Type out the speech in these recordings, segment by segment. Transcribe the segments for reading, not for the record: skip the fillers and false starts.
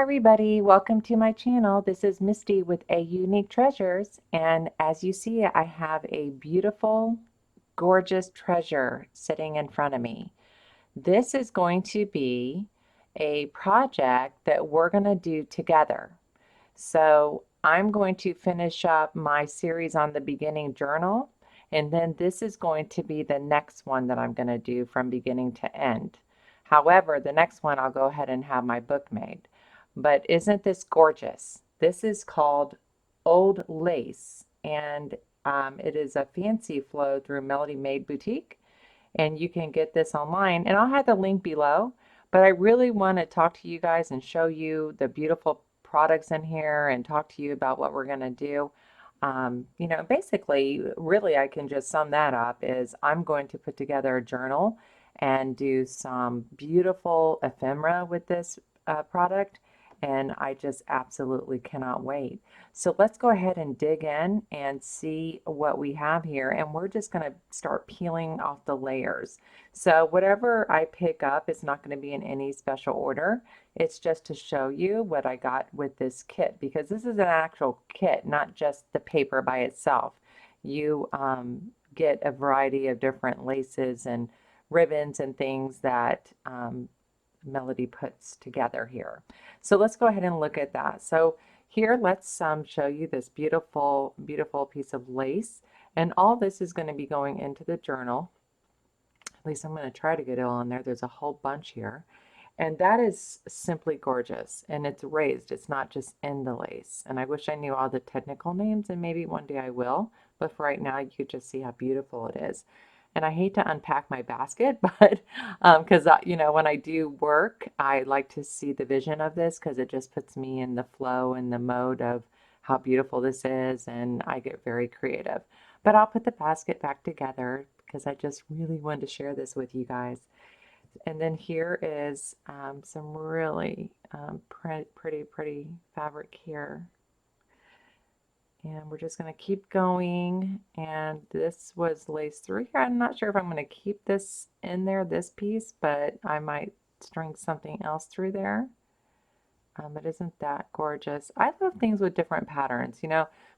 everybody, welcome to my channel. This is Misty with A Unique Treasures, and as you see, I have a beautiful, gorgeous treasure sitting in front of me. This is going to be a project that we're going to do together. So I'm going to finish up my series on the beginning journal, and then this is going to be the next one that I'm going to do from beginning to end. However, the next one I'll go ahead and have my book made. But isn't this gorgeous? This is called Old Lace, and it is a fancy flow through Melody Made Boutique, and you can get this online. And I'll have the link below, but I really want to talk to you guys and show you the beautiful products in here and talk to you about what we're going to do. Basically, really, I can just sum that up is I'm going to put together a journal and do some beautiful ephemera with this product, and I just absolutely cannot wait. So let's go ahead and dig in and see what we have here, and we're just going to start peeling off the layers. So whatever I pick up is not going to be in any special order. It's just to show you what I got with this kit, because this is an actual kit, not just the paper by itself. You get a variety of different laces and ribbons and things that Melody puts together here. So let's go ahead and look at that. So here, let's show you this beautiful, beautiful piece of lace. And all this is going to be going into the journal. At least I'm going to try to get it all in there. There's a whole bunch here. And that is simply gorgeous. And it's raised. It's not just in the lace. And I wish I knew all the technical names, and maybe one day I will. But for right now, you could just see how beautiful it is. And I hate to unpack my basket, but because when I do work, I like to see the vision of this because it just puts me in the flow and the mode of how beautiful this is, and I get very creative. But I'll put the basket back together because I just really wanted to share this with you guys. And then here is some really pretty fabric here. And we're just going to keep going. And this was laced through here. I'm not sure if I'm going to keep this in there, this piece, but I might string something else through there. But isn't that gorgeous? I love things with different patterns.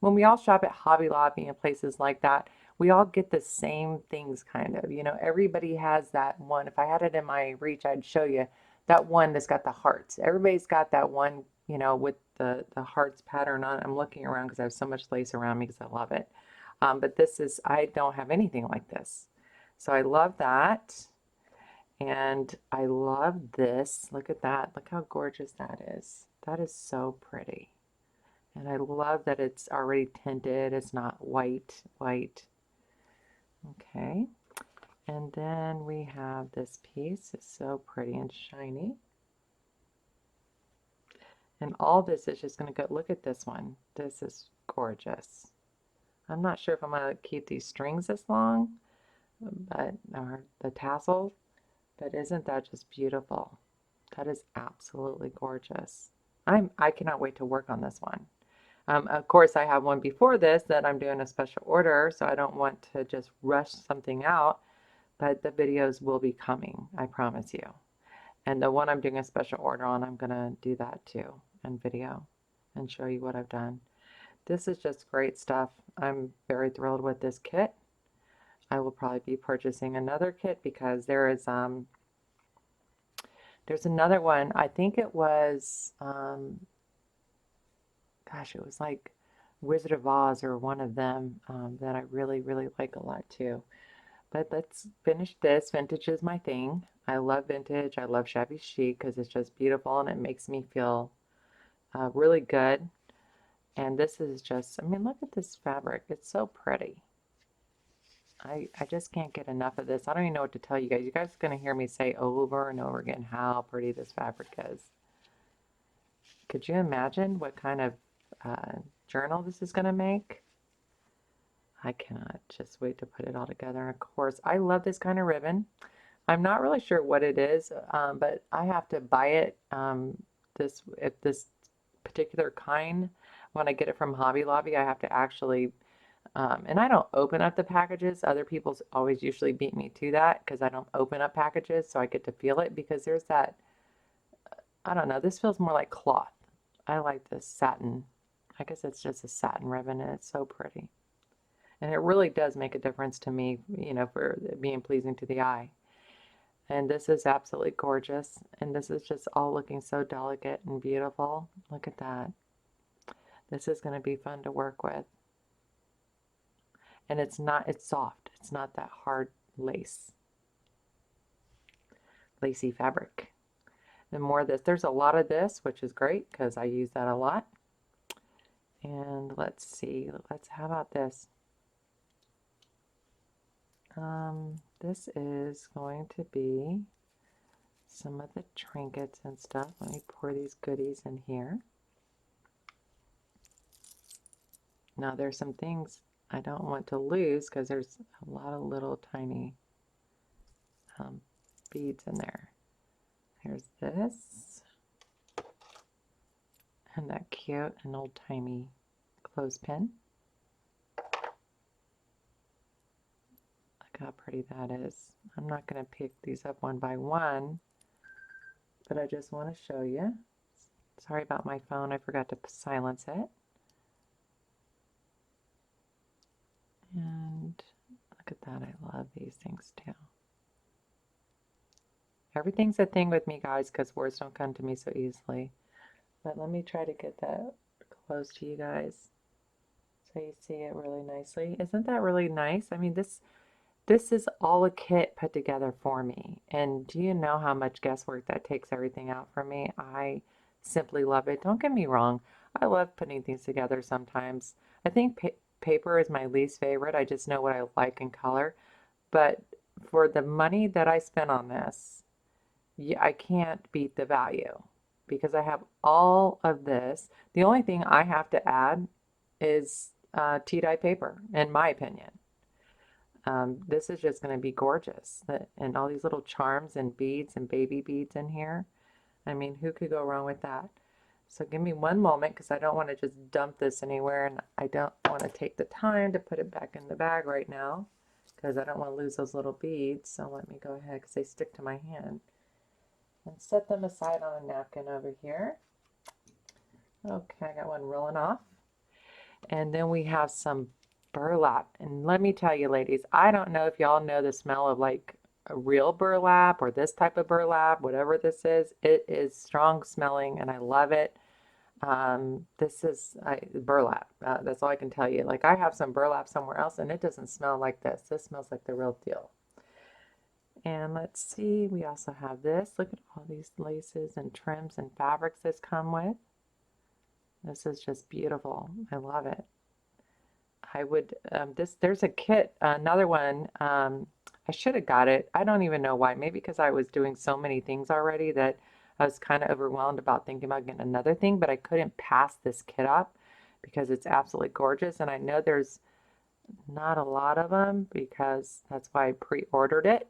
When we all shop at Hobby Lobby and places like that, we all get the same things kind of. Everybody has that one. If I had it in my reach, I'd show you that one that's got the hearts. Everybody's got that one, with the hearts pattern on it. I'm looking around because I have so much lace around me because I love it. But I don't have anything like this. So I love that. And I love this. Look at that. Look how gorgeous that is. That is so pretty. And I love that it's already tinted. It's not white. Okay. And then we have this piece. It's so pretty and shiny. And all this is just going to go, look at this one. This is gorgeous. I'm not sure if I'm going to keep these strings this long, or the tassels, but isn't that just beautiful? That is absolutely gorgeous. I cannot wait to work on this one. Of course, I have one before this that I'm doing a special order, so I don't want to just rush something out, but the videos will be coming, I promise you. And the one I'm doing a special order on, I'm going to do that too in video and show you what I've done. This is just great stuff. I'm very thrilled with this kit. I will probably be purchasing another kit because there's another one. I think it was, gosh, it was like Wizard of Oz or one of them that I really, really like a lot too. But let's finish this. Vintage is my thing. I love vintage. I love shabby chic because it's just beautiful and it makes me feel really good. And this is just, I mean, look at this fabric. It's so pretty. I just can't get enough of this. I don't even know what to tell you guys. You guys are going to hear me say over and over again how pretty this fabric is. Could you imagine what kind of journal this is going to make? I cannot just wait to put it all together. And of course, I love this kind of ribbon. I'm not really sure what it is, but I have to buy it, this particular kind. When I get it from Hobby Lobby, I have to actually, and I don't open up the packages. Other people always usually beat me to that because I don't open up packages, so I get to feel it because there's that, I don't know, this feels more like cloth. I like this satin. I guess it's just a satin ribbon and it's so pretty. And it really does make a difference to me, you know, for being pleasing to the eye. And this is absolutely gorgeous. And this is just all looking so delicate and beautiful. Look at that. This is going to be fun to work with. And it's soft. It's not that hard lacy fabric. And more of this. There's a lot of this, which is great because I use that a lot. And let's see. How about this? This is going to be some of the trinkets and stuff. Let me pour these goodies in here. Now there's some things I don't want to lose because there's a lot of little tiny beads in there. Here's this. And that cute and old-timey clothespin. Look how pretty that is. I'm not going to pick these up one by one, but I just want to show you. Sorry about my phone, I forgot to silence it. And look at that, I love these things too. Everything's a thing with me, guys, because words don't come to me so easily. But let me try to get that close to you guys so you see it really nicely. Isn't that really nice? I mean, this is all a kit put together for me. And do you know how much guesswork that takes everything out for me? I simply love it. Don't get me wrong. I love putting things together sometimes. I think paper is my least favorite. I just know what I like in color. But for the money that I spent on this, I can't beat the value because I have all of this. The only thing I have to add is tea-dye paper, in my opinion. This is just going to be gorgeous. And all these little charms and beads and baby beads in here. I mean, who could go wrong with that? So give me one moment because I don't want to just dump this anywhere and I don't want to take the time to put it back in the bag right now because I don't want to lose those little beads. So let me go ahead because they stick to my hand. And set them aside on a napkin over here. Okay, I got one rolling off. And then we have some burlap. And let me tell you, ladies, I don't know if y'all know the smell of like a real burlap or this type of burlap, whatever this is. It is strong smelling and I love it. This is burlap. That's all I can tell you. Like I have some burlap somewhere else and it doesn't smell like this. This smells like the real deal. And let's see, we also have this. Look at all these laces and trims and fabrics this come with. This is just beautiful. I love it. I would, there's a kit, another one. I should have got it. I don't even know why. Maybe because I was doing so many things already that I was kind of overwhelmed about thinking about getting another thing, but I couldn't pass this kit up because it's absolutely gorgeous. And I know there's not a lot of them because that's why I pre-ordered it.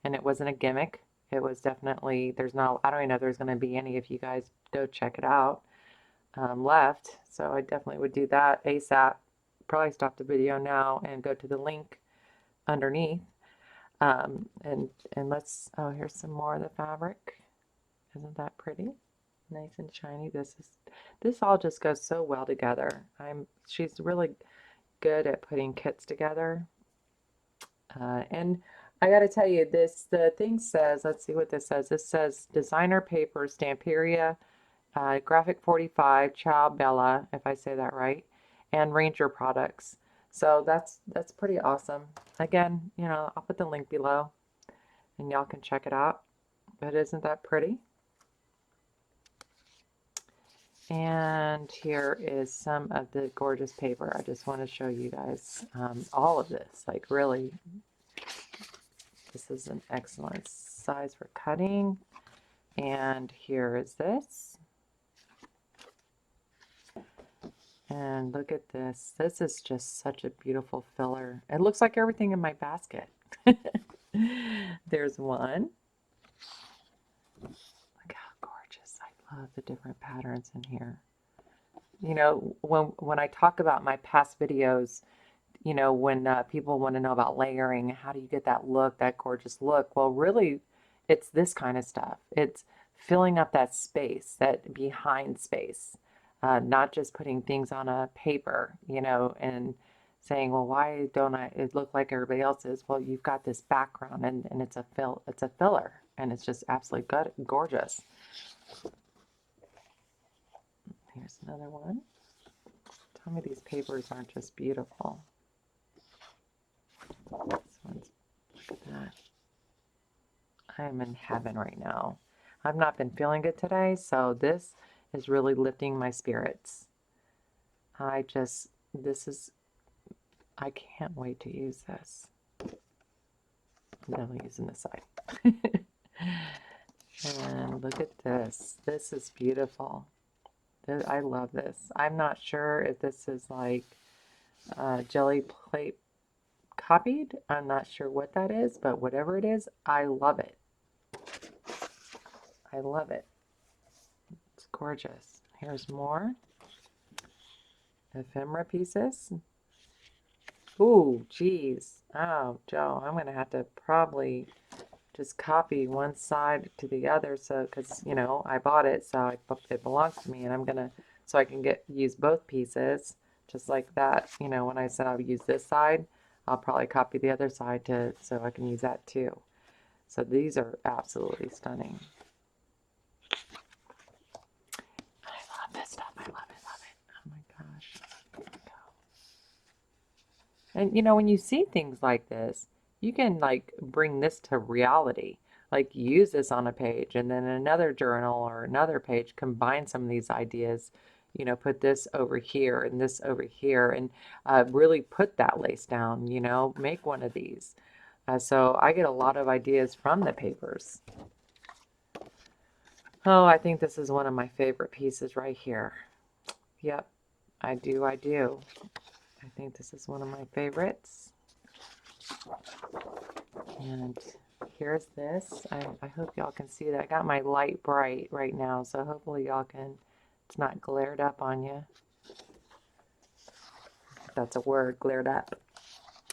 And it wasn't a gimmick. It was definitely, there's not, I don't even know if there's going to be any if you guys go check it out left. So I definitely would do that ASAP. Probably stop the video now and go to the link underneath. And let's, oh, here's some more of the fabric. Isn't that pretty? Nice and shiny. This all just goes so well together. She's really good at putting kits together. And I got to tell you, the thing says, let's see what this says. This says designer paper, Stamperia, Graphic 45, Ciao Bella, if I say that right, and Ranger products. So that's pretty awesome. Again, you know, I'll put the link below and y'all can check it out. But isn't that pretty? And here is some of the gorgeous paper. I just want to show you guys all of this, like really. This is an excellent size for cutting. And here is this. And look at this. This is just such a beautiful filler. It looks like everything in my basket. There's one. Look how gorgeous. I love the different patterns in here. You know, when I talk about my past videos, you know, when people want to know about layering, how do you get that look, that gorgeous look? Well, really, it's this kind of stuff. It's filling up that space, that behind space, not just putting things on a paper, and saying, well, why don't it look like everybody else's? Well, you've got this background, and it's a filler, and it's just absolutely good, gorgeous. Here's another one. Tell me these papers aren't just beautiful. This one's, look at that. I am in heaven right now. I've not been feeling good today, so this is really lifting my spirits. I can't wait to use this. I'm definitely using this side. And look at this. This is beautiful. I love this. I'm not sure if this is like jelly plate copied. I'm not sure what that is, but whatever it is, I love it. I love it. It's gorgeous. Here's more ephemera pieces. Ooh, geez. Oh, Joe, I'm going to have to probably just copy one side to the other, so because I bought it, so it belongs to me, and I'm gonna so I can use both pieces just like that. When I said I'll use this side, I'll probably copy the other side so I can use that too. So these are absolutely stunning. I love this stuff. I love it, love it. Oh my gosh. There we go. And when you see things like this, you can like bring this to reality. Like use this on a page and then another journal or another page, combine some of these ideas, put this over here and this over here and really put that lace down, make one of these. So I get a lot of ideas from the papers. Oh, I think this is one of my favorite pieces right here. Yep, I do. I think this is one of my favorites. And here's this. I hope y'all can see that. I got my light bright right now, so hopefully y'all can, it's not glared up on you. If that's a word, glared up.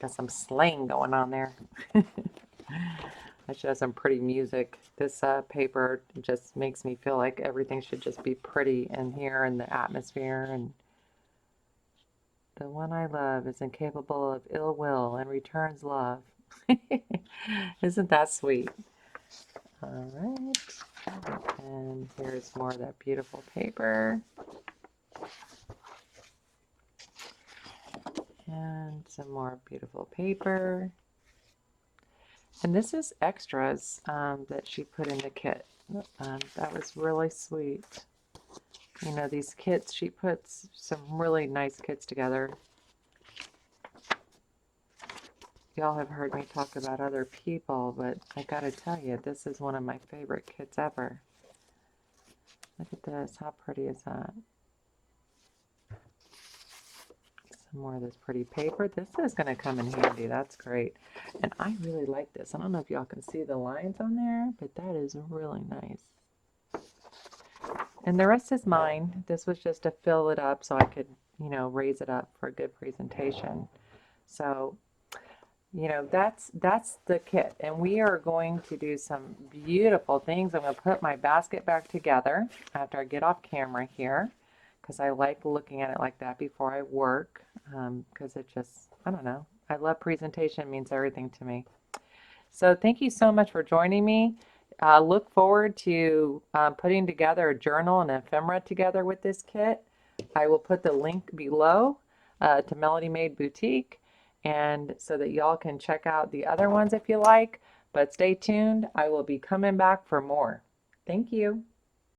Got some slang going on there. I should have some pretty music. This paper just makes me feel like everything should just be pretty in here and the atmosphere. And the one I love is incapable of ill will and returns love. Isn't that sweet? All right. And here's more of that beautiful paper. And some more beautiful paper. And this is extras that she put in the kit. That was really sweet. These kits, she puts some really nice kits together. Y'all have heard me talk about other people, but I gotta tell you, this is one of my favorite kits ever. Look at this. How pretty is that? Some more of this pretty paper. This is going to come in handy. That's great. And I really like this. I don't know if y'all can see the lines on there, but that is really nice. And the rest is mine. This was just to fill it up so I could, raise it up for a good presentation. So, that's the kit. And we are going to do some beautiful things. I'm going to put my basket back together after I get off camera here, because I like looking at it like that before I work, because it just, I don't know. I love presentation. It means everything to me. So thank you so much for joining me. Look forward to putting together a journal and ephemera together with this kit. I will put the link below to Melody Made Boutique, and so that y'all can check out the other ones if you like. But stay tuned. I will be coming back for more. Thank you.